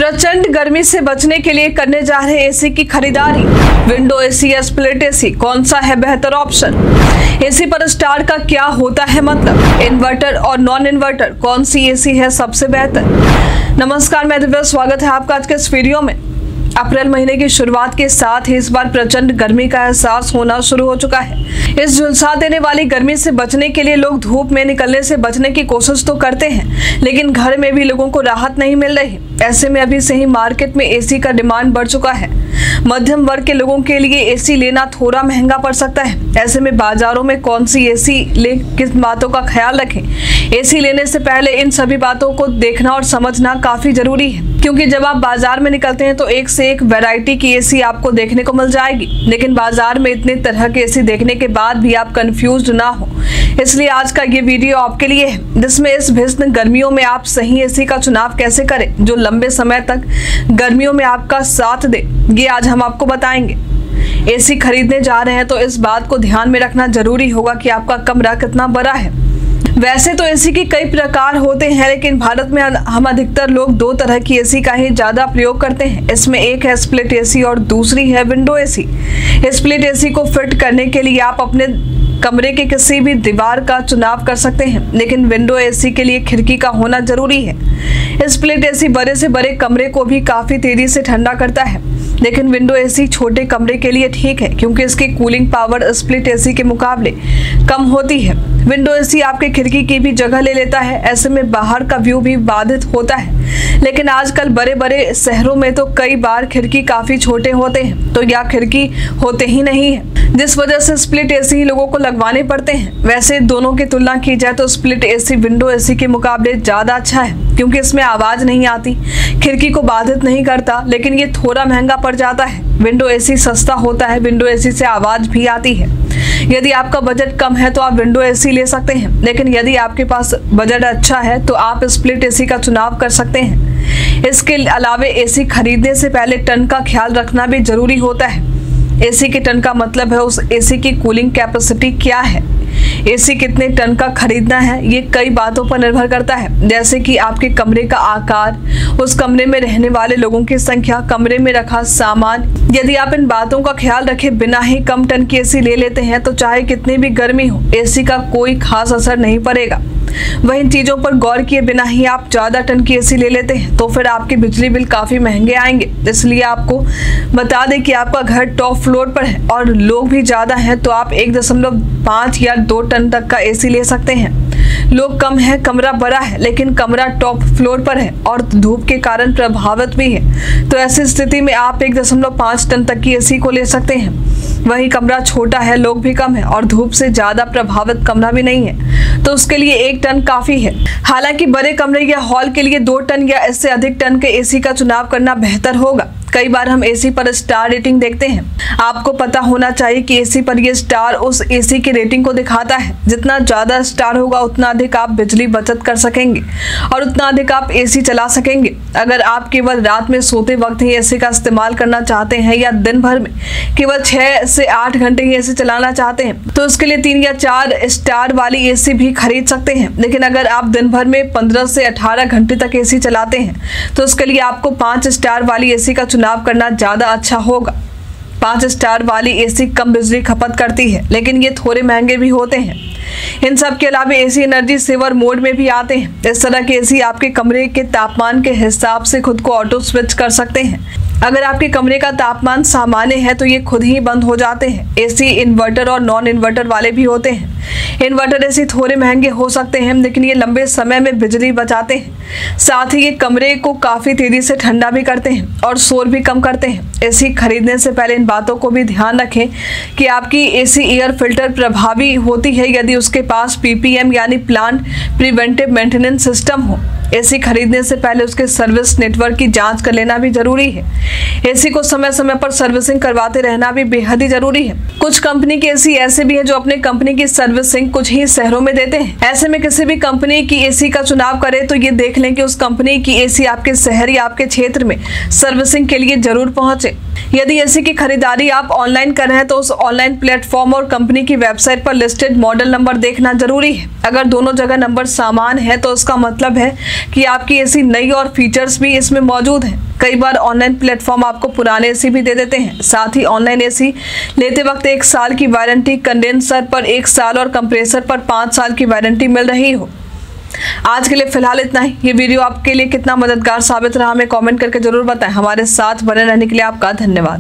प्रचंड गर्मी से बचने के लिए करने जा रहे एसी की खरीदारी। विंडो एसी या स्प्लिट एसी, कौन सा है बेहतर ऑप्शन? एसी पर स्टार का क्या होता है मतलब? इन्वर्टर और नॉन इन्वर्टर, कौन सी एसी है सबसे बेहतर? नमस्कार, मैं दिव्या, स्वागत है आपका आज के इस वीडियो में। अप्रैल महीने की शुरुआत के साथ ही इस बार प्रचंड गर्मी का एहसास होना शुरू हो चुका है। इस झुलसा देने वाली गर्मी से बचने के लिए लोग धूप में निकलने से बचने की कोशिश तो करते हैं, लेकिन घर में भी लोगों को राहत नहीं मिल रही। ऐसे में अभी से ही मार्केट में एसी का डिमांड बढ़ चुका है। मध्यम वर्ग के लोगों के लिए एसी लेना थोड़ा महंगा पड़ सकता है। ऐसे में बाजारों में कौन सी एसी ले, किस बातों का ख्याल रखें? एसी लेने से पहले इन सभी बातों को देखना और समझना काफी जरूरी है, क्योंकि जब आप बाजार में निकलते हैं तो एक से एक वैरायटी की एसी आपको देखने को मिल जाएगी, लेकिन बाजार में इतने तरह के एसी देखने के बाद भी आप कंफ्यूज ना हो। इसलिए आज का ये वीडियो आपके लिए है, जिसमें इस भीषण गर्मियों में आप सही एसी का चुनाव कैसे करें जो लंबे समय तक गर्मियों में आपका साथ दे, ये आज हम आपको बताएंगे। एसी खरीदने जा रहे हैं तो इस बात को ध्यान में रखना जरूरी होगा कि आपका कमरा कितना बड़ा है। वैसे तो एसी के कई प्रकार होते हैं, लेकिन भारत में हम अधिकतर लोग दो तरह की एसी का ही ज्यादा प्रयोग करते हैं। इसमें एक है स्प्लिट एसी और दूसरी है विंडो एसी। स्प्लिट एसी को फिट करने के लिए आप अपने कमरे के किसी भी दीवार का चुनाव कर सकते हैं, लेकिन विंडो एसी के लिए खिड़की का होना जरूरी है। स्प्लिट एसी बड़े से बड़े कमरे को भी काफी तेजी से ठंडा करता है, लेकिन विंडो एसी छोटे कमरे के लिए ठीक है, क्योंकि इसकी कूलिंग पावर स्प्लिट एसी के मुकाबले कम होती है। विंडो एसी आपके खिड़की की भी जगह ले लेता है, ऐसे में बाहर का व्यू भी बाधित होता है। लेकिन आजकल बड़े बड़े शहरों में तो कई बार खिड़की काफी छोटे होते हैं, तो या खिड़की होते ही नहीं है, जिस वजह से स्प्लिट एसी लोगों को लगवाने पड़ते हैं। वैसे दोनों की तुलना की जाए तो स्प्लिट एसी विंडो एसी के मुकाबले ज्यादा अच्छा है, क्योंकि इसमें आवाज नहीं आती, खिड़की को बाधित नहीं करता, लेकिन ये थोड़ा महंगा पड़ जाता है। विंडो एसी सस्ता होता है, विंडो एसी से आवाज भी आती है। यदि आपका बजट कम है तो आप विंडो एसी ले सकते हैं, लेकिन यदि आपके पास बजट अच्छा है तो आप स्प्लिट एसी का चुनाव कर सकते हैं। इसके अलावा एसी खरीदने से पहले टन का ख्याल रखना भी जरूरी होता है। एसी के टन का मतलब है उस एसी की कूलिंग कैपेसिटी क्या है। एसी कितने टन का खरीदना है ये कई बातों पर निर्भर करता है, जैसे कि आपके कमरे का आकार, उस कमरे में रहने वाले लोगों की संख्या, कमरे में रखा सामान। यदि आप इन बातों का ख्याल रखे बिना ही कम टन की एसी ले लेते हैं तो चाहे कितनी भी गर्मी हो, एसी का कोई खास असर नहीं पड़ेगा। वही इन चीजों पर गौर किए बिना ही आप ज्यादा टन की एसी ले लेते हैं तो फिर आपके बिजली बिल काफी महंगे आएंगे। इसलिए आपको बता दें कि आपका घर टॉप फ्लोर पर है और लोग भी ज्यादा हैं, तो आप 1.5 या 2 टन तक का एसी ले सकते हैं। लोग कम है, कमरा बड़ा है, लेकिन कमरा टॉप फ्लोर पर है और धूप के कारण प्रभावित भी है, तो ऐसी स्थिति में आप 1.5 टन तक की एसी को ले सकते हैं। वही कमरा छोटा है, लोग भी कम है और धूप से ज्यादा प्रभावित कमरा भी नहीं है, तो उसके लिए 1 टन काफी है। हालांकि बड़े कमरे या हॉल के लिए 2 टन या इससे अधिक टन के एसी का चुनाव करना बेहतर होगा। कई बार हम एसी पर स्टार रेटिंग देखते हैं। आपको पता होना चाहिए कि एसी पर ये स्टार उस एसी की रेटिंग को दिखाता है। जितना ज्यादा स्टार होगा उतना अधिक आप बिजली बचत कर सकेंगे और उतना अधिक आप एसी चला सकेंगे। अगर आप केवल रात में सोते वक्त ही एसी का इस्तेमाल करना चाहते हैं या दिन भर में केवल 6 से 8 घंटे ही एसी चलाना चाहते हैं, तो उसके लिए 3 या 4 स्टार वाली एसी भी खरीद सकते हैं। लेकिन अगर आप दिन भर में 15 से 18 घंटे तक एसी चलाते हैं तो उसके लिए आपको 5 स्टार वाली एसी का चुनाव करना ज्यादा अच्छा होगा। 5 स्टार वाली एसी कम बिजली खपत करती है, लेकिन ये थोड़े महंगे भी होते हैं। इन सब के अलावा एसी एनर्जी सेवर मोड में भी आते हैं। इस तरह के एसी आपके कमरे के तापमान के हिसाब से खुद को ऑटो स्विच कर सकते हैं। अगर आपके कमरे का तापमान सामान्य है तो ये खुद ही बंद हो जाते हैं। एसी इन्वर्टर और नॉन इन्वर्टर वाले भी होते हैं। इन्वर्टर एसी थोड़े महंगे हो सकते हैं, लेकिन ये लंबे समय में बिजली बचाते हैं। साथ ही ये कमरे को काफी तेजी से ठंडा भी करते हैं और शोर भी कम करते हैं। एसी खरीदने से पहले इन बातों को भी ध्यान रखें कि आपकी एसी एयर फिल्टर प्रभावी होती है, यदि उसके पास PPM यानी प्लांट प्रिवेंटिव मेंटेनेंस सिस्टम हो। एसी खरीदने से पहले उसके सर्विस नेटवर्क की जांच कर लेना भी जरूरी है। एसी को समय समय पर सर्विसिंग करवाते रहना भी बेहद ही जरूरी है। कुछ कंपनी के एसी ऐसे भी हैं जो अपने कंपनी की सर्विसिंग कुछ ही शहरों में देते हैं। ऐसे में किसी भी कंपनी की एसी का चुनाव करें तो ये देख लें कि उस कंपनी की एसी आपके शहर या आपके क्षेत्र में सर्विसिंग के लिए जरूर पहुंचे। यदि एसी की खरीदारी आप ऑनलाइन कर रहे हैं तो उस ऑनलाइन प्लेटफॉर्म और कंपनी की वेबसाइट पर लिस्टेड मॉडल नंबर देखना जरूरी है। अगर दोनों जगह नंबर समान है तो उसका मतलब है कि आपकी एसी नई और फीचर्स भी इसमें मौजूद हैं। कई बार ऑनलाइन प्लेटफॉर्म आपको पुराने एसी भी दे देते हैं। साथ ही ऑनलाइन एसी लेते वक्त 1 साल की वारंटी, कंडेंसर पर 1 साल और कंप्रेसर पर 5 साल की वारंटी मिल रही हो। आज के लिए फिलहाल इतना ही। ये वीडियो आपके लिए कितना मददगार साबित रहा हमें कमेंट करके जरूर बताएं। हमारे साथ बने रहने के लिए आपका धन्यवाद।